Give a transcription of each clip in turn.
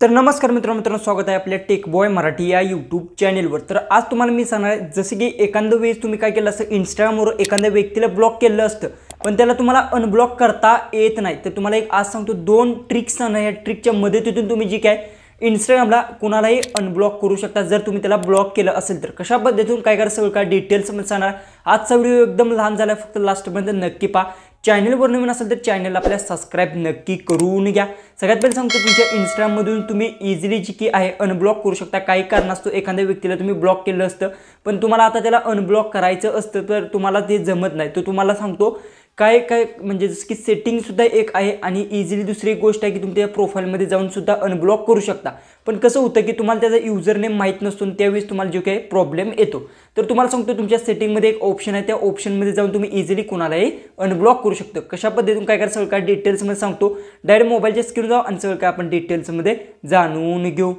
तर नमस्कार मित्रांनो, स्वागत आहे आपल्या टेक बॉय मराठी या यूट्यूब चॅनलवर। तर आज तुम्हाला मी सांगणार आहे, जसे की एखाद्या वेळेस तुम्ही काय केलं असतं, इंस्टाग्रामवर एखाद्या व्यक्तीला ब्लॉक केलं असतं पण त्याला तुम्हाला अनब्लॉक करता येत नाही। तर तुम्हाला एक आज सांगतो दोन ट्रिक्स सांगणार, या ट्रिकच्या मदतीतून तुम्ही जी काय इंस्टाग्रामला कुणालाही अनब्लॉक करू शकता जर तुम्ही त्याला ब्लॉक केलं असेल तर। कशा पद्धतीतून काय करायचं सगळं काय डिटेल्स मध्ये सांगणार। आजचा व्हिडिओ एकदम लहान झाला, फक्त लास्टपर्यंत नक्की पहा। चॅनलवर नवीन असेल तर चॅनलला आपल्या सबस्क्राइब नक्की करून घ्या। सगळ्यात पहिले सांगतो, तुमच्या इंस्टाग्राममधून तुम्ही इझिली जी की आहे अनब्लॉक करू शकता। काही कारणास्तव एखाद्या व्यक्तीला तुम्ही ब्लॉक केलं असतं पण तुम्हाला आता त्याला अनब्लॉक करायचं असतं तर तुम्हाला ते जमत नाही। तर तुम्हाला सांगतो काय काय म्हणजे जसं की सेटिंग सुद्धा एक आहे आणि इझिली दुसरी एक गोष्ट आहे की तुम्ही त्या प्रोफाईलमध्ये जाऊन सुद्धा अनब्लॉक करू शकता। पण कसं होतं की तुम्हाला त्याचा युजर नेम माहीत नसतो, त्यावेळेस तुम्हाला जो काही प्रॉब्लेम येतो। तर तुम्हाला सांगतो, तुमच्या सेटिंगमध्ये एक ऑप्शन आहे, त्या ऑप्शनमध्ये जाऊन तुम्ही इझिली कोणालाही अनब्लॉक करू शकता। कशा पद्धतीतून काय करायचं सगळं काय डिटेल्समध्ये सांगतो। डायरेक्ट मोबाईलच्या स्क्रीन जाऊ आणि सगळं काय आपण डिटेल्समध्ये जाणून घेऊ।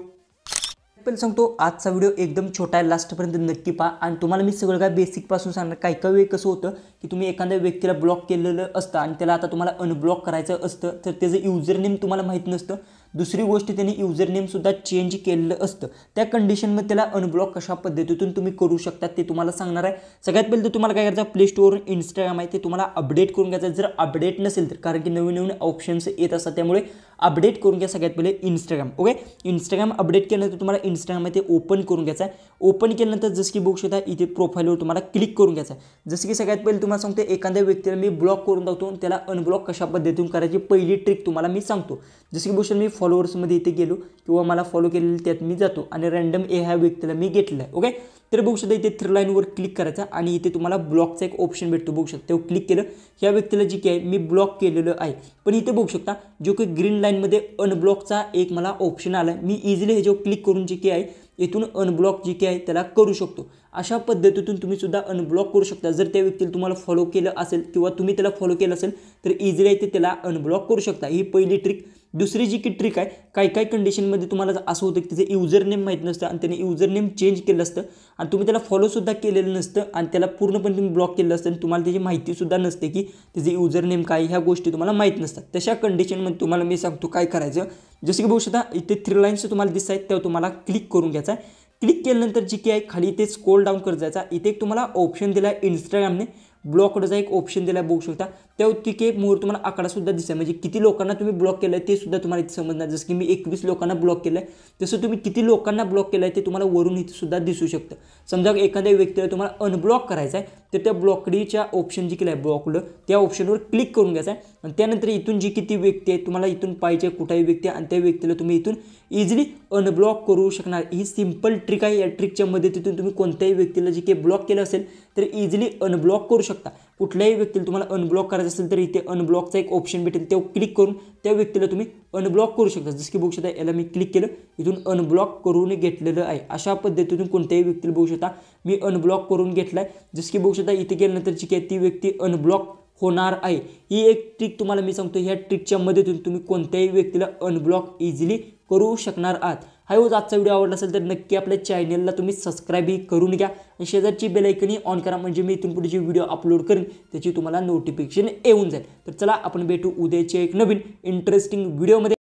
पहिले सांगतो, आजचा व्हिडिओ एकदम छोटा आहे, लास्टपर्यंत नक्की पहा आणि तुम्हाला मी सगळं काय बेसिकपासून सांगणार। काही वेळ कसं होतं की तुम्ही एखाद्या व्यक्तीला ब्लॉक केलेलं असतं आणि त्याला आता तुम्हाला अनब्लॉक करायचं असतं तर त्याचं युजर नेम तुम्हाला माहीत नसतं। दुसरी गोष्ट, त्यांनी युजर नेम सुद्धा चेंज केलेलं असतं। त्या कंडिशनमध्ये त्याला अनब्लॉक कशा पद्धतीतून तुम्ही करू शकता ते तुम्हाला सांगणार आहे। सगळ्यात पहिले तर तुम्हाला काय करायचं, प्ले स्टोअरवरून इंस्टाग्राम आहे ते तुम्हाला अपडेट करून घ्यायचं। जर अपडेट नसेल तर, कारण की नवीन ऑप्शन्स येत असतात, त्यामुळे अपडेट करून घ्या सगळ्यात पहिले इंस्टाग्राम। ओके, इंस्टाग्राम अपडेट केल्यानंतर तुम्हाला इंस्टाग्राम आहे ते ओपन करून घ्यायचं आहे। ओपन केल्यानंतर जसं की बघू शकता इथे प्रोफाईलवर तुम्हाला क्लिक करून घ्यायचं आहे। जसं की सगळ्यात पहिले तुम्हाला सांगतो, एखाद्या व्यक्तीला मी ब्लॉक करून दाखवतो आणि त्याला अनब्लॉक कशा पद्धतीतून करायची पहिली ट्रिक तुम्हाला मी सांगतो। जसं की बघू शकता मी फॉलोअर्समध्ये इथे गेलो किंवा मला फॉलो केलेले त्यात मी जातो आणि रँडम ह्या व्यक्तीला मी घेतलं आहे। ओके, तर बघू शकता इथे थ्री लाईनवर क्लिक करायचं आणि इथे तुम्हाला ब्लॉकचा एक ऑप्शन भेटतो, बघू शकता तेव्हा क्लिक केलं ह्या व्यक्तीला जी काय मी ब्लॉक केलेलं आहे। पण इथे बघू शकता जो की ग्रीन लाईनमध्ये अनब्लॉकचा एक मला ऑप्शन आला आहे, मी इझिली ह्याच्यावर क्लिक करून जे की आहे इथून अनब्लॉक जी काय आहे त्याला करू शकतो। अशा पद्धतीतून तुम्ही सुद्धा अनब्लॉक करू शकता। जर त्या व्यक्तीला तुम्हाला फॉलो केलं असेल किंवा तुम्ही त्याला फॉलो केलं असेल तर इझिली इथे त्याला अनब्लॉक करू शकता। ही पहिली ट्रिक। दुसरी जी की ट्रिक आहे, काही कंडिशनमध्ये तुम्हाला असं होतं की त्याचं युजर नेम माहीत नसतं आणि त्याने युजर नेम चेंज केलं असतं आणि तुम्ही त्याला फॉलोसुद्धा केलेलं नसतं आणि त्याला पूर्णपणे तुम्ही ब्लॉक केलं असतं आणि तुम्हाला त्याची माहितीसुद्धा नसते की त्याचे युजर नेम काय, ह्या गोष्टी तुम्हाला माहीत नसतात। तशा कंडिशनमध्ये तुम्हाला मी सांगतो काय करायचं। जसं की बघू शकता इथे थ्री लाईन्स तुम्हाला दिसत आहेत, तेव्हा तुम्हाला क्लिक करून घ्यायचं आहे। क्लिक केल्यानंतर जी की आहे खाली इथे स्क्रोल डाऊन करत जायचा। इथे एक तुम्हाला ऑप्शन दिला आहे इंस्टाग्रामने, ब्लॉकचा एक ऑप्शन दिला आहे, बघू शकता तेव्हा तिथे एक मोर तुम्हाला आकडा सुद्धा दिसेल, म्हणजे किती लोकांना तुम्ही ब्लॉक केलं आहे ते सुद्धा तुम्हाला इथे समजणार। जसं की मी 21 लोकांना ब्लॉक केलं आहे, तसं तुम्ही किती लोकांना ब्लॉक केलं आहे ते तुम्हाला वरून इथे सुद्धा दिसू शकतं। समजा एखाद्या व्यक्तीला तुम्हाला अनब्लॉक करायचं आहे तर त्या ब्लॉकडीच्या ऑप्शन जी केलं आहे ब्लॉकड त्या ऑप्शनवर क्लिक करून घ्यायचं आहे आणि त्यानंतर इथून जी किती व्यक्ती आहे तुम्हाला इथून पाहिजे कुठल्याही व्यक्ती आणि त्या व्यक्तीला तुम्ही इथून इझिली अनब्लॉक करू शकणार। ही सिंपल ट्रिक आहे। या ट्रिकच्या मदतीतून तुम्ही कोणत्याही व्यक्तीला जे काही ब्लॉक केलं असेल तर इझिली अनब्लॉक करू शकता। कुठल्याही व्यक्तीला तुम्हाला अनब्लॉक करायचं असेल तर इथे अनब्लॉकचा एक ऑप्शन भेटेल, तेव्हा क्लिक करून त्या व्यक्तीला तुम्ही अनब्लॉक करू शकता। जसं की बघू शकता याला मी क्लिक केलं, इथून अनब्लॉक करून घेतलेलं आहे। अशा पद्धतीतून कोणत्याही व्यक्तीला बघू शकता मी अनब्लॉक करून घेतला आहे। जसं की बघू शकता इथे गेल्यानंतर जी काय ती व्यक्ती अनब्लॉक होणार आहे। ही एक ट्रिक तुम्हाला मी सांगतो, ह्या ट्रिकच्या मदतीतून तुम्ही कोणत्याही व्यक्तीला अनब्लॉक इझिली करू शकणार आहात। आजचा व्हिडिओ आवडला असेल तर नक्की आपल्या चॅनलला तुम्ही सबस्क्राईबही करून घ्या आणि शेजारची बेल आयकॉन ऑन करा, म्हणजे मी इथून पुढे जे व्हिडिओ अपलोड करेन त्याची तुम्हाला नोटिफिकेशन येऊन जाईल। तर चला आपण भेटू उद्याच्या एक नवीन इंटरेस्टिंग व्हिडिओमध्ये।